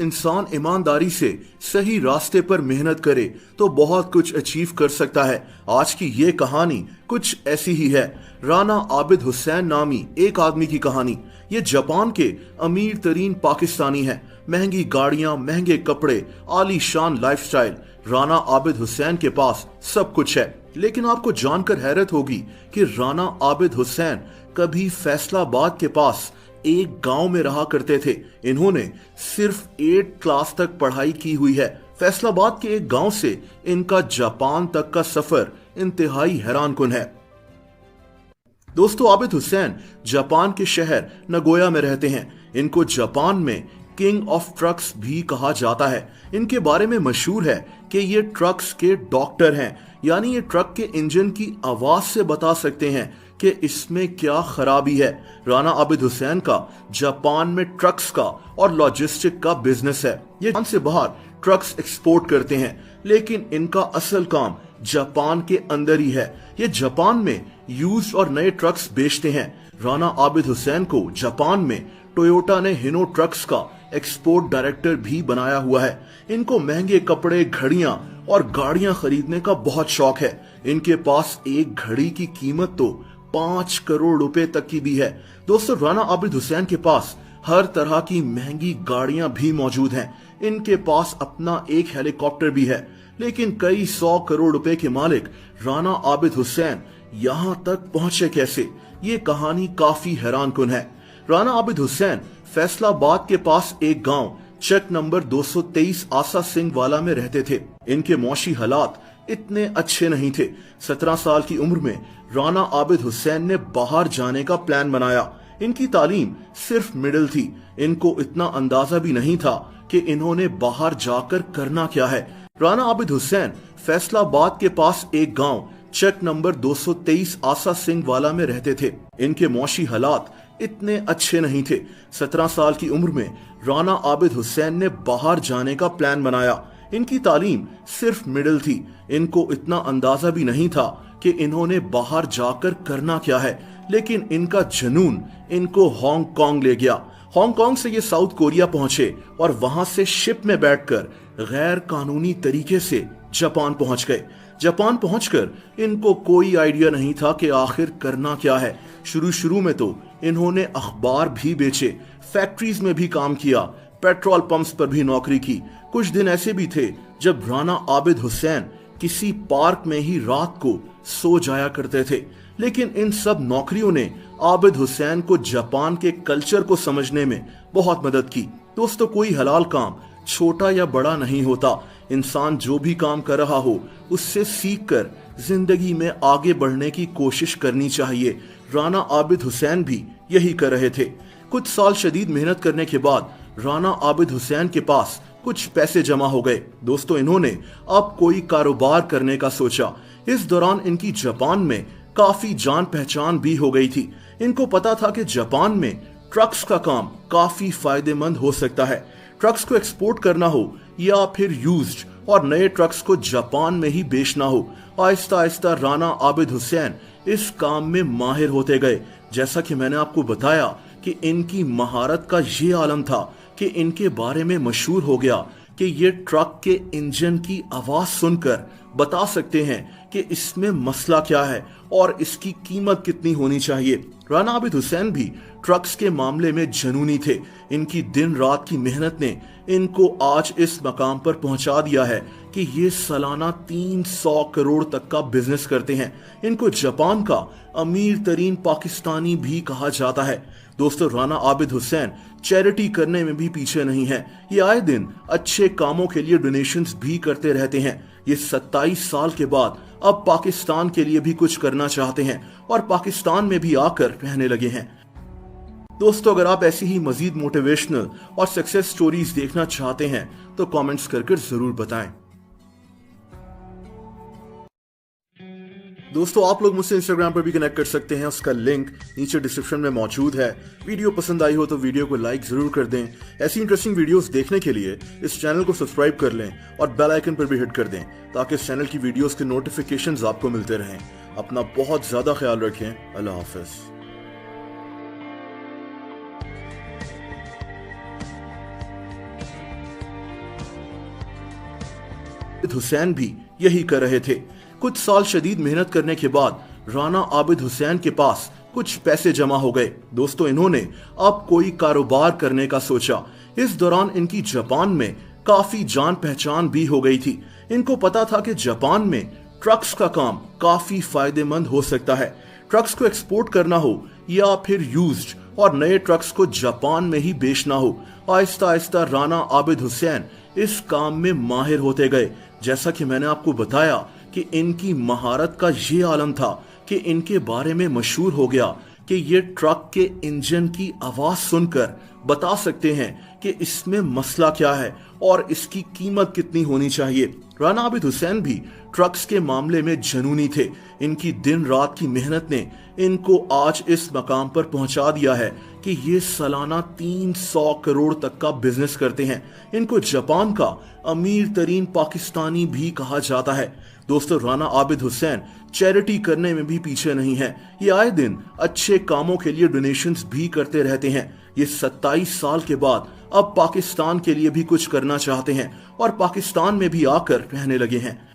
इंसान ईमानदारी से सही रास्ते पर मेहनत करे तो बहुत कुछ अचीव कर सकता है। आज की ये कहानी कुछ ऐसी ही है। राना आबिद हुसैन नामी एक आदमी की कहानी। ये जापान के अमीर तरीन पाकिस्तानी है। महंगी गाड़ियां, महंगे कपड़े, आलीशान लाइफस्टाइल। राना आबिद हुसैन के पास सब कुछ है। लेकिन आपको जानकर हैरत होगी कि राना आबिद हुसैन कभी फैसलाबाद के पास एक गांव में रहा करते थे। इन्होंने सिर्फ 8 क्लास तक पढ़ाई की हुई है। फैसलाबाद के एक गांव से इनका जापान तक का सफर इंतहाई हैरानकुन है। दोस्तों, आबिद हुसैन जापान के शहर नगोया में रहते हैं। इनको जापान में किंग ऑफ ट्रक्स भी कहा जाता है। इनके बारे में मशहूर है कि ये ट्रक्स के डॉक्टर हैं, यानी ये ट्रक के इंजन की आवाज से बता सकते हैं कि इसमें क्या खराबी है। राना आबिद हुसैन का जापान में ट्रक्स का और लॉजिस्टिक का बिजनेस है। ये जापान से बाहर ट्रक्स एक्सपोर्ट करते हैं, लेकिन इनका असल काम जापान के अंदर ही है। ये जापान में यूज्ड और नए ट्रक्स बेचते हैं। राना आबिद हुसैन को जापान में टोयोटा ने हिनो ट्रक्स का एक्सपोर्ट डायरेक्टर भी बनाया हुआ है। इनको महंगे कपड़े, घड़ियां और गाड़ियां खरीदने का बहुत शौक है। इनके पास एक घड़ी की कीमत तो 5 करोड़ रुपए तक की भी है। दोस्तों, राना आबिद हुसैन के पास हर तरह की महंगी गाड़ियां भी मौजूद हैं। इनके पास अपना एक हेलीकॉप्टर भी है। लेकिन कई 100 करोड़ रुपए के मालिक राना आबिद हुसैन यहां तक पहुंचे कैसे? ये कहानी काफी हैरानकुन है। राना आबिद हुसैन फैसलाबाद के पास एक गांव चेक नंबर 223 आसा सिंह वाला में रहते थे। इनके मौशी हालात इतने अच्छे नहीं थे। 17 साल की उम्र में राना आबिद हुसैन ने बाहर जाने का प्लान बनाया। इनकी तालीम सिर्फ मिडिल थी। इनको इतना अंदाजा भी नहीं था कि इन्होंने बाहर जाकर करना क्या है। राना आबिद हुसैन फैसलाबाद के पास एक गांव चेक नंबर 223 आसा सिंह वाला में रहते थे। इनके मौशी हालात इतने अच्छे नहीं थे। 17 साल की उम्र में राना आबिद हुसैन ने बाहर जाने का प्लान बनाया। इनकी तालीम सिर्फ मिडिल थी। इनको इतना अंदाजा भी नहीं था कि इन्होंने बाहर जाकर करना क्या है। लेकिन इनका जुनून इनको हांगकांग ले गया। हांगकांग से ये साउथ कोरिया पहुंचे और वहां से शिप में बैठकर गैर कानूनी तरीके से जापान पहुंच गए। जापान पहुंचकर इनको कोई आइडिया नहीं था कि आखिर करना क्या है। शुरू में तो इन्होंने अखबार भी बेचे, फैक्ट्रीज में भी काम किया, पेट्रोल पंप्स पर भी नौकरी की। कुछ दिन ऐसे भी थे जब राना आबिद हुसैन किसी पार्क में ही रात को सो जाया करते थे। लेकिन इन सब नौकरियों ने आबिद हुसैन को जापान के कल्चर को समझने में बहुत मदद की। दोस्तों, कोई हलाल काम छोटा या बड़ा नहीं होता। इंसान जो भी काम कर रहा हो उससे सीखकर जिंदगी में आगे बढ़ने की कोशिश करनी चाहिए। राना आबिद हुसैन भी यही कर रहे थे। कुछ साल शदीद मेहनत करने के बाद राना आबिद हुसैन के पास कुछ पैसे जमा हो गए। दोस्तों, इन्होंने अब कोई कारोबार करने का सोचा। इस दौरान इनकी जापान में काफी जान पहचान भी हो गई थी। इनको पता था कि जापान में ट्रक्स का काम काफी फायदेमंद हो सकता है। ट्रक्स को एक्सपोर्ट करना हो या फिर यूज्ड और नए ट्रक्स को जापान में ही बेचना हो। आहिस्ता आहिस्ता राना आबिद हुसैन इस काम में माहिर होते गए। जैसा कि मैंने आपको बताया कि इनकी महारत का ये आलम था कि इनके बारे में मशहूर हो गया कि ये ट्रक के इंजन की आवाज सुनकर बता सकते हैं कि इसमें मसला क्या है और इसकी कीमत कितनी होनी चाहिए। राना आबिद हुसैन भी ट्रक्स के मामले में जुनूनी थे। इनकी दिन रात की मेहनत ने इनको आज इस मकाम पर पहुंचा दिया है कि ये सालाना 300 करोड़ तक का बिजनेस करते हैं। इनको जापान का अमीर तरीन पाकिस्तानी भी कहा जाता है। दोस्तों, राना आबिद हुसैन चैरिटी करने में भी पीछे नहीं है। ये आए दिन अच्छे कामों के लिए डोनेशंस भी करते रहते हैं। ये 27 साल के बाद अब पाकिस्तान के लिए भी कुछ करना चाहते हैं और पाकिस्तान में भी आकर रहने लगे हैं। दोस्तों, अगर आप ऐसी ही मजीद मोटिवेशनल और सक्सेस स्टोरीज देखना चाहते हैं तो कमेंट्स करके जरूर बताएं। दोस्तों, आप लोग मुझसे इंस्टाग्राम पर भी कनेक्ट कर सकते हैं। उसका लिंक नीचे डिस्क्रिप्शन में मौजूद है। वीडियो पसंद आई हो तो वीडियो को लाइक जरूर कर दें। ऐसी इंटरेस्टिंग वीडियोस देखने के लिए इस चैनल को सब्सक्राइब कर लें और बेल आइकन पर भी हिट कर दें ताकि इस चैनल की वीडियोस के नोटिफिकेशंस आपको मिलते रहें। अपना बहुत ज्यादा ख्याल रखें। अल्लाह हाफिज। हुसैन भी यही कर रहे थे। कुछ साल शदीद मेहनत करने के बाद राना आबिद हुसैन के पास कुछ पैसे जमा हो गए। दोस्तों, इन्होंने अब कोई कारोबार करने का सोचा। इस दौरान इनकी जापान में काफी जान पहचान भी हो गई थी। इनको पता था कि जापान में ट्रक्स का काम काफी फायदेमंद हो सकता है। ट्रक्स को एक्सपोर्ट करना हो या फिर यूज्ड और नए ट्रक्स को जापान में ही बेचना हो, आहिस्ता आहिस्ता राना आबिद हुसैन इस काम में माहिर होते गए। जैसा कि मैंने आपको बताया कि इनकी महारत का ये आलम था कि इनके बारे में मशहूर हो गया कि ये ट्रक के इंजन की आवाज सुनकर बता सकते हैं कि इसमें मसला क्या है और इसकी कीमत कितनी होनी चाहिए। राना आबिद हुसैन भी ट्रक्स के मामले में जनूनी थे। इनकी दिन रात की मेहनत ने इनको आज इस मकाम पर पहुंचा दिया है कि ये सालाना 300 करोड़ तक का बिजनेस करते हैं। इनको जापान का अमीर तरीन पाकिस्तानी भी कहा जाता है। दोस्तों, राना आबिद हुसैन चैरिटी करने में भी पीछे नहीं है। ये आए दिन अच्छे कामों के लिए डोनेशंस भी करते रहते हैं। ये 27 साल के बाद अब पाकिस्तान के लिए भी कुछ करना चाहते हैं और पाकिस्तान में भी आकर रहने लगे हैं।